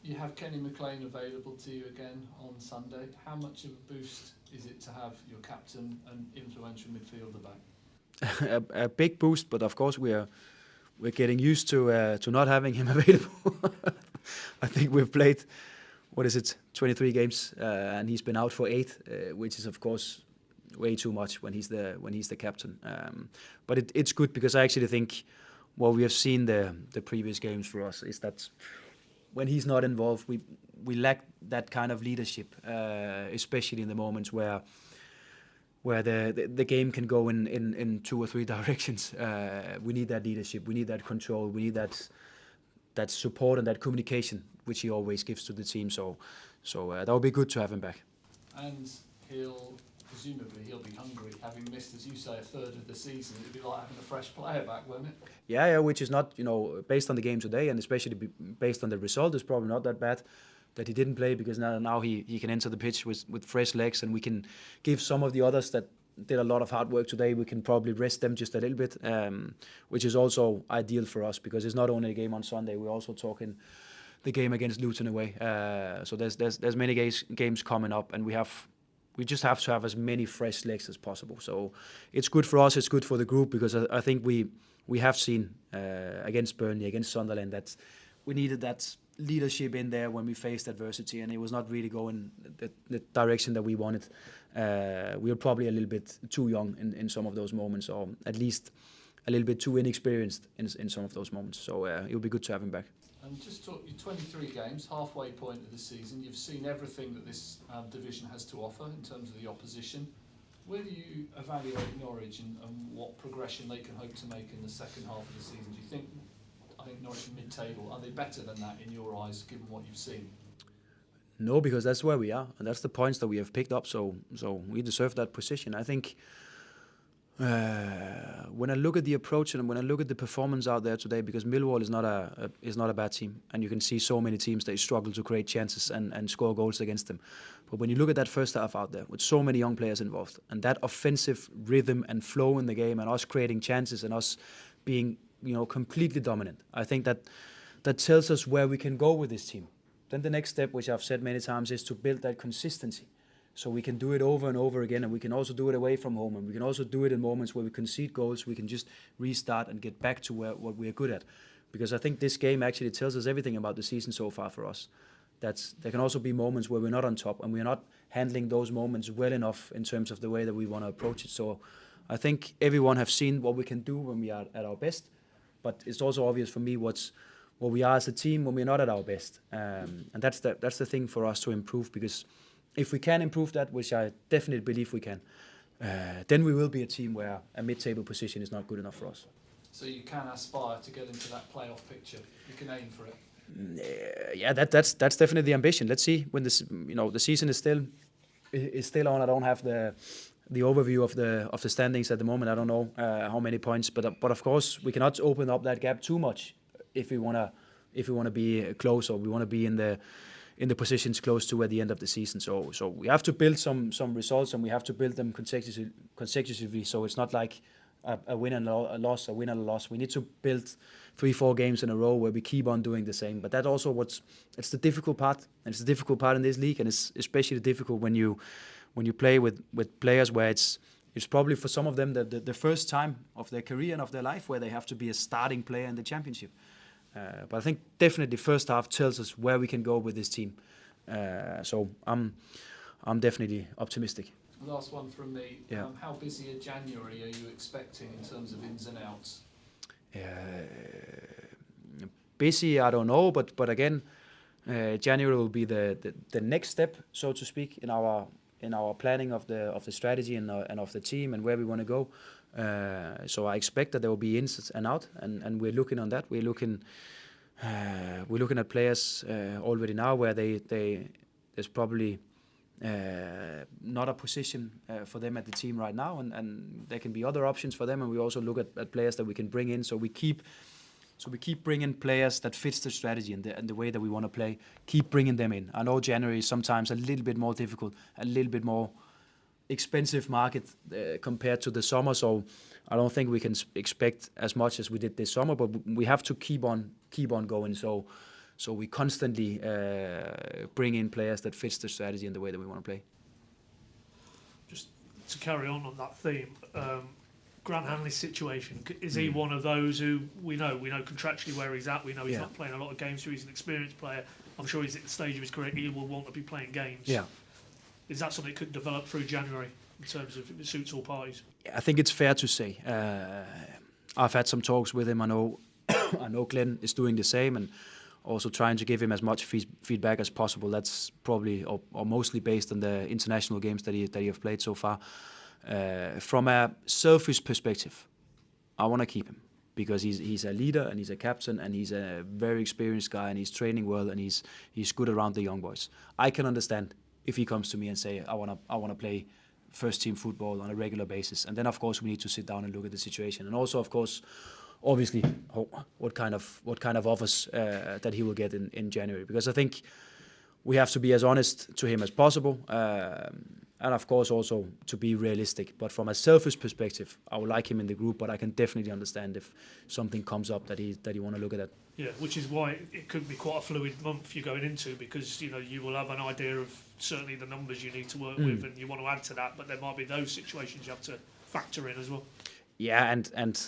You have Kenny McLean available to you again on Sunday. How much of a boost is it to have your captain and influential midfielder back? A big boost, but of course we're getting used to not having him available. I think we've played 23 games, and he's been out for 8, which is of course way too much when he's the captain. But it's good because I actually think what we have seen the previous games for us is that when he's not involved, we lack that kind of leadership, especially in the moments where the game can go in 2 or 3 directions. We need that leadership, we need that control, we need that support and that communication, which he always gives to the team. So that would be good to have him back. And presumably he'll be hungry, having missed, as you say, a third of the season. It'd be like having a fresh player back, wouldn't it? Yeah, which is not, based on the game today, and especially based on the result, it's probably not that bad that he didn't play, because now he can enter the pitch with fresh legs, and we can give some of the others that did a lot of hard work today, we can probably rest them just a little bit, which is also ideal for us, because it's not only a game on Sunday, we're also talking the game against Luton away. So there's many games coming up, and we just have to have as many fresh legs as possible. So it's good for us, it's good for the group, because I think we have seen against Burnley, against Sunderland, that we needed that leadership in there when we faced adversity, and it was not really going the direction that we wanted. We were probably a little bit too young in some of those moments, or at least a little bit too inexperienced in some of those moments. So it would be good to have him back. And just talk, your 23 games, halfway point of the season, you've seen everything that this division has to offer in terms of the opposition. Where do you evaluate Norwich and what progression they can hope to make in the second half of the season? Do you think Norwich mid-table, are they better than that in your eyes, given what you've seen? No, because that's where we are, and that's the points that we have picked up. So we deserve that position. I think when I look at the approach and when I look at the performance out there today, because Millwall is not a bad team, and you can see so many teams that struggle to create chances and score goals against them. But when you look at that first half out there with so many young players involved, and that offensive rhythm and flow in the game, and us creating chances and us being completely dominant, I think that tells us where we can go with this team. Then the next step, which I've said many times, is to build that consistency. So we can do it over and over again, and we can also do it away from home, and we can also do it in moments where we concede goals. We can just restart and get back to what we're good at. Because I think this game actually tells us everything about the season so far for us. There can also be moments where we're not on top, and we're not handling those moments well enough in terms of the way that we want to approach it. So I think everyone have seen what we can do when we are at our best, but it's also obvious for me what we are as a team when we're not at our best. And that's the thing for us to improve, because if we can improve that, which I definitely believe we can, then we will be a team where a mid-table position is not good enough for us. So you can aspire to get into that playoff picture. You can aim for it. Yeah, that's definitely the ambition. Let's see when the season is still on. I don't have the overview of the standings at the moment. I don't know how many points, but of course we cannot open up that gap too much if we wanna be close, or we want to be in the positions close to at the end of the season. So we have to build some results, and we have to build them consecutively. So it's not like a win and a loss, a win and a loss. We need to build 3-4 games in a row where we keep on doing the same. But that's also it's the difficult part, and it's the difficult part in this league, and it's especially difficult when you play with players where it's probably for some of them the first time of their career and of their life where they have to be a starting player in the championship. But I think definitely first half tells us where we can go with this team. So I'm definitely optimistic. Last one from me. Yeah. How busy a January are you expecting in terms of ins and outs? Busy, I don't know, but again, January will be the next step, so to speak, in our planning of the strategy and of the team and where we want to go. So I expect that there will be ins and out, and we're looking on that. We're looking at players already now where there's probably not a position for them at the team right now, and there can be other options for them. And we also look at players that we can bring in. So we keep bringing players that fits the strategy and the way that we want to play. Keep bringing them in. I know January is sometimes a little bit more difficult, a little bit more expensive market compared to the summer. So I don't think we can expect as much as we did this summer, but we have to keep on going. So So we constantly bring in players that fits the strategy and the way that we want to play. Just to carry on that theme, Grant Hanley's situation, is he one of those who we know contractually where he's at, we know he's not playing a lot of games, so he's an experienced player. I'm sure he's at the stage of his career he will want to be playing games. Yeah. Is that something that could develop through January in terms of if it suits all parties? I think it's fair to say. I've had some talks with him. I know Glenn is doing the same, and also trying to give him as much feedback as possible. That's probably or mostly based on the international games that he have played so far. From a selfish perspective, I want to keep him because he's a leader and he's a captain and he's a very experienced guy and he's training well and he's good around the young boys. I can understand if he comes to me and say I want to play first team football on a regular basis, and then of course we need to sit down and look at the situation, and also of course obviously what kind of offers that he will get in January, because I think we have to be as honest to him as possible, and of course also to be realistic. But from a selfish perspective, I would like him in the group, but I can definitely understand if something comes up that he want to look at that. Yeah, which is why it could be quite a fluid month you're going into, because you will have an idea of certainly the numbers you need to work with, and you want to add to that, but there might be those situations you have to factor in as well. Yeah, and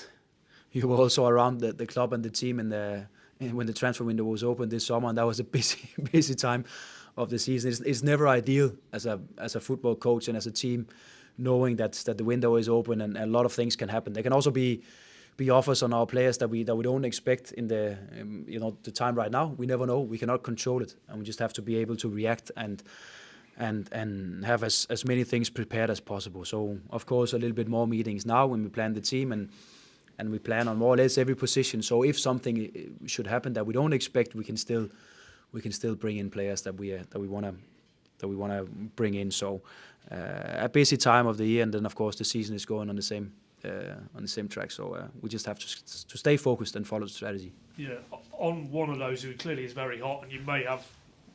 you were also around the club and the team when the transfer window was open this summer, and that was a busy time of the season. It's never ideal as a football coach and as a team, knowing that the window is open and a lot of things can happen. There can also be offers on our players that we don't expect in the the time right now. We never know. We cannot control it, and we just have to be able to react and have as many things prepared as possible. So of course a little bit more meetings now when we plan the team, and we plan on more or less every position. So if something should happen that we don't expect, we can still bring in players that we want to bring in. So a busy time of the year, and then of course the season is going on the same track. So we just have to stay focused and follow the strategy. Yeah, on one of those who clearly is very hot, and you may have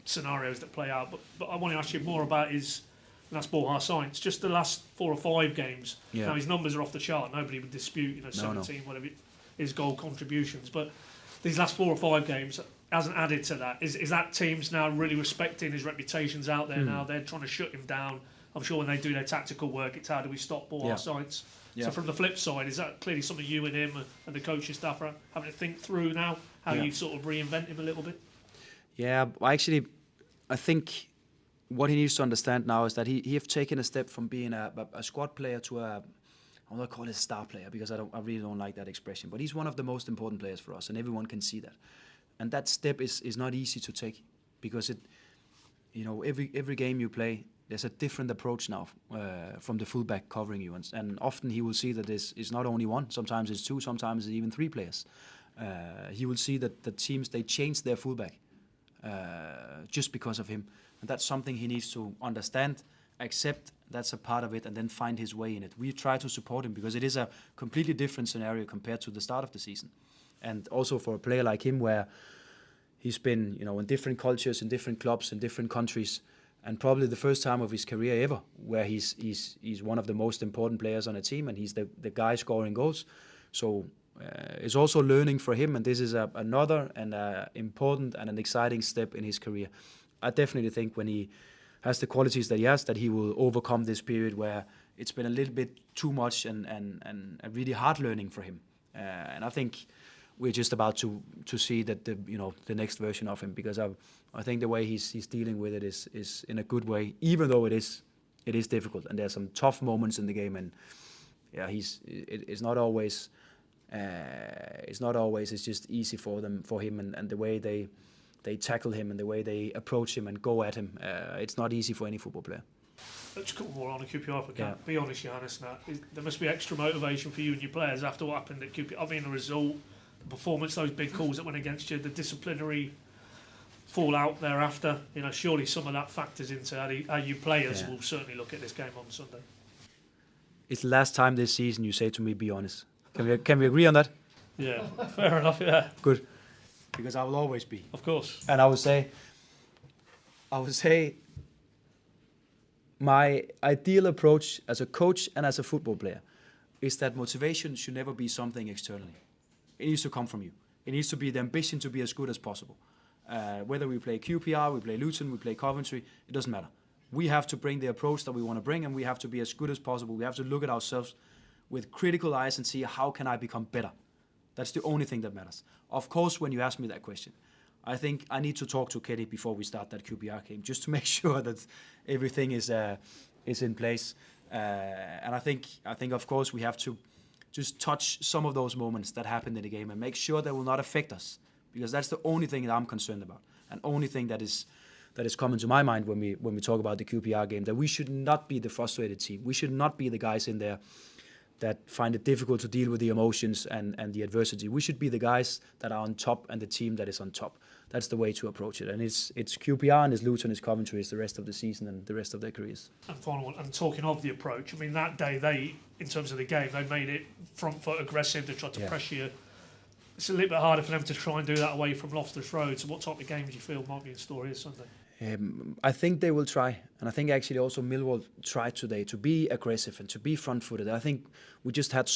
scenarios that play out, but I want to ask you more about and that's Borja Sainz. Just the last 4 or 5 games. Yeah. Now his numbers are off the chart. Nobody would dispute, 17, whatever his goal contributions. But these last 4 or 5 games hasn't added to that. Is that teams now really respecting his reputation's out there now? They're trying to shut him down. I'm sure when they do their tactical work, it's how do we stop Borja Sainz? Yeah. So from the flip side, is that clearly something you and him and the coaching staff are having to think through now? How you sort of reinvent him a little bit? Yeah, I think what he needs to understand now is that he have taken a step from being a squad player to I will not call it a star player, because I really don't like that expression, but he's one of the most important players for us, and everyone can see that. And that step is not easy to take, because every game you play, there's a different approach now from the fullback covering you, and often he will see that it's not only one, sometimes it's 2, sometimes it's even 3 players. He will see that the teams, they change their fullback just because of him. And that's something he needs to understand, accept that's a part of it, and then find his way in it. We try to support him because it is a completely different scenario compared to the start of the season. And also for a player like him, where he's been in different cultures, in different clubs, in different countries, and probably the first time of his career ever where he's one of the most important players on a team, and he's the guy scoring goals. So it's also learning for him, and this is another and important and an exciting step in his career. I definitely think when he has the qualities that he has, that he will overcome this period where it's been a little bit too much and a really hard learning for him. And I think we're just about to see that the next version of him, because I think the way he's dealing with it is in a good way, even though it is difficult and there's some tough moments in the game, and it's not always it's just easy for him and the way they tackle him and the way they approach him and go at him. It's not easy for any football player. Let's come more on a QPR if we can. Be honest, Johannes, now, there must be extra motivation for you and your players after what happened at QPR. I mean, the result, the performance, those big calls that went against you, the disciplinary fallout thereafter. Surely some of that factors into how you players will certainly look at this game on Sunday. It's the last time this season you say to me, be honest. Can we agree on that? Yeah, fair enough, yeah. Good. Because I will always be. Of course. And I would say my ideal approach as a coach and as a football player is that motivation should never be something externally. It needs to come from you. It needs to be the ambition to be as good as possible. Whether we play QPR, we play Luton, we play Coventry, it doesn't matter. We have to bring the approach that we want to bring, and we have to be as good as possible. We have to look at ourselves with critical eyes and see how can I become better. That's the only thing that matters. Of course, when you ask me that question, I think I need to talk to Keddy before we start that QPR game, just to make sure that everything is in place. And I think of course we have to just touch some of those moments that happened in the game and make sure they will not affect us, because that's the only thing that I'm concerned about, and only thing that is coming to my mind when we talk about the QPR game, that we should not be the frustrated team. We should not be the guys in there that find it difficult to deal with the emotions and the adversity. We should be the guys that are on top and the team that is on top. That's the way to approach it. And it's QPR and it's Luton, it's Coventry, it's the rest of the season and the rest of their careers. And final one, and talking of the approach, I mean, that day they, in terms of the game, they made it front foot aggressive, they tried to press you. It's a little bit harder for them to try and do that away from Loftus Road. So what type of game do you feel might be in store here Sunday? I think they will try, and I think actually also Millwall tried today to be aggressive and to be front-footed. I think we just had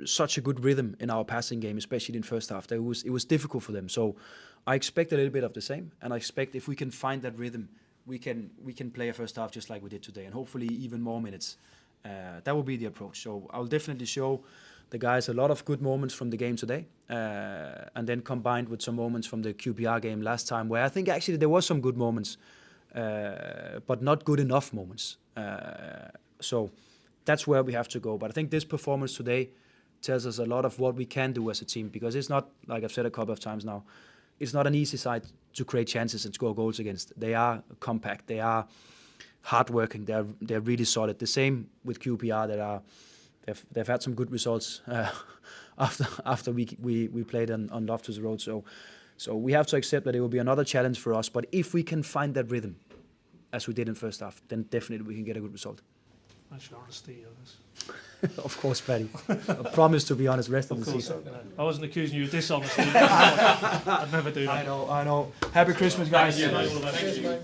such a good rhythm in our passing game, especially in first half. It was difficult for them. So I expect a little bit of the same, and I expect if we can find that rhythm, we can play a first half just like we did today, and hopefully even more minutes. That will be the approach. So I'll definitely show the guys a lot of good moments from the game today, and then combined with some moments from the QPR game last time, where I think actually there was some good moments, but not good enough moments. So that's where we have to go. But I think this performance today tells us a lot of what we can do as a team, because it's not, like I've said a couple of times now, it's not an easy side to create chances and score goals against. They are compact, they are hardworking, they're really solid. The same with QPR. They've had some good results after we played on Loftus Road. So we have to accept that it will be another challenge for us. But if we can find that rhythm, as we did in first half, then definitely we can get a good result. Thanks for your honesty, Johannes. Of course, Paddy. I promise to be honest rest of the season. I wasn't accusing you of dishonesty. I'd never do that. I know. Happy Christmas, guys. Thank you.